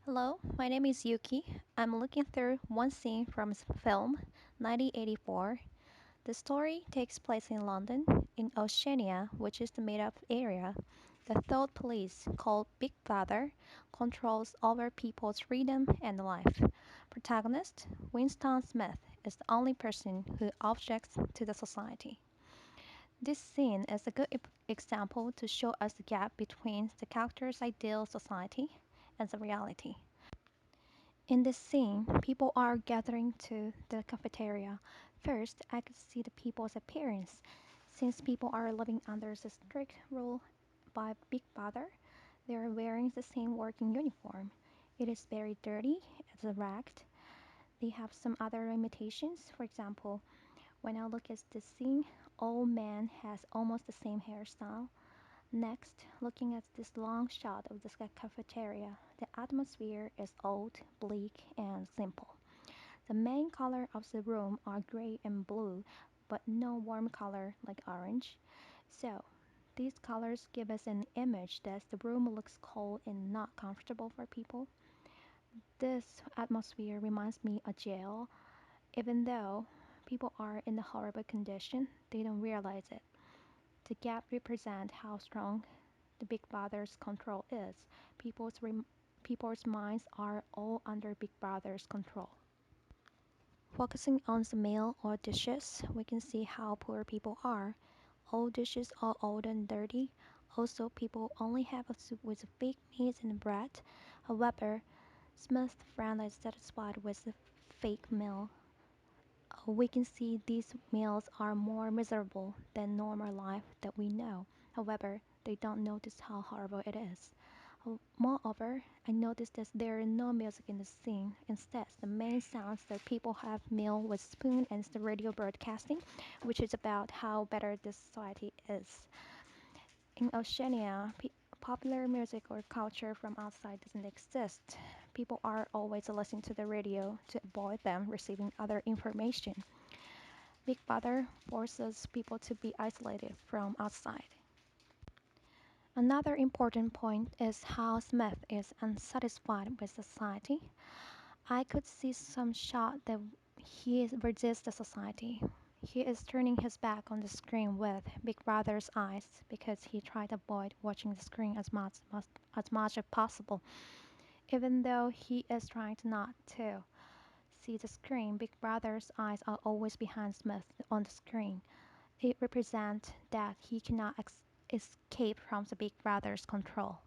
Hello, my name is Yuki. I'm looking through one scene from film 1984. The story takes place in London, in Oceania, which is the made up area. The thought police, called Big Brother, controls over people's freedom and life. Protagonist, Winston Smith, is the only person who objects to the society. This scene is a good example to show us the gap between the character's ideal society and the reality. In this scene, people are gathering to the cafeteria. First, I could see the people's appearance. Since people are living under the strict rule by Big Brother, they are wearing the same working uniform. It is very dirty, it's ragged. They have some other limitations. For example, when I look at this scene, old man has almost the same hairstyle. Next, looking at this long shot of the cafeteria, the atmosphere is old, bleak, and simple. The main color of the room are gray and blue, but no warm color like orange. So, these colors give us an image that the room looks cold and not comfortable for people. This atmosphere reminds me of jail. Even though people are in a horrible condition, they don't realize it. The gap represents how strong the Big Brother's control is. People's minds are all under Big Brother's control. Focusing on the meal or dishes, we can see how poor people are. All dishes are old and dirty. Also, people only have a soup with fake meat and bread. However, Smith's friend is satisfied with the fake meal. We can see these meals are more miserable than normal life that we know. However, they don't notice how horrible it is. Moreover, I noticed that there is no music in the scene. Instead, the main sounds that people have meal with spoon and the radio broadcasting, which is about how better this society is. In Oceania, popular music or culture from outside doesn't exist. People are always listening to the radio to avoid them receiving other information. Big Brother forces people to be isolated from outside. Another important point is how Smith is unsatisfied with society. I could see some shot that he resists the society. He is turning his back on the screen with Big Brother's eyes because he tried to avoid watching the screen as much as possible. Even though he is trying to not to see the screen, Big Brother's eyes are always behind Smith on the screen. It represents that he cannot escape from the Big Brother's control.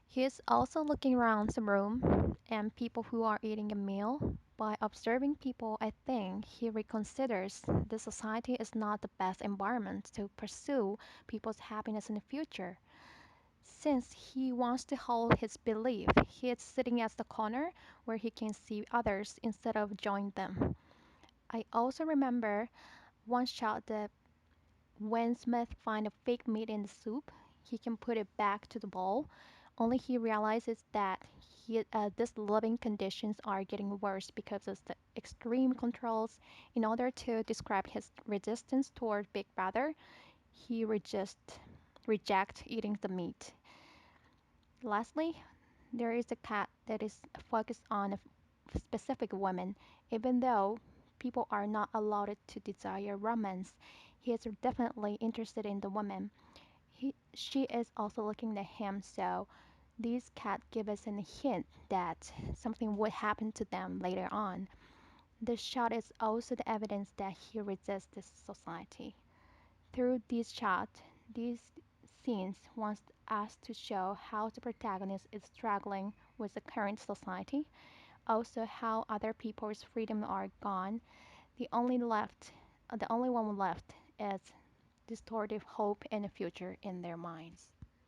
He is also looking around the room and people who are eating a meal. By observing people, I think he reconsiders the society is not the best environment to pursue people's happiness in the future. Since he wants to hold his belief, he is sitting at the corner where he can see others instead of join them. I also remember one shot that when Smith finds a fake meat in the soup, he can put it back to the bowl. Only he realizes that these living conditions are getting worse because of the extreme controls. In order to describe his resistance toward Big Brother, he reject eating the meat. Lastly, there is a cat that is focused on a specific woman, even though people are not allowed to desire romance. He is definitely interested in the woman. She is also looking at him, so this cat gives us a hint that something would happen to them later on. This shot is also the evidence that he resists this society. Through this shot, these scenes want us to show how the protagonist is struggling with the current society, also how other people's freedom are gone. The only one left is distorted hope and a future in their minds.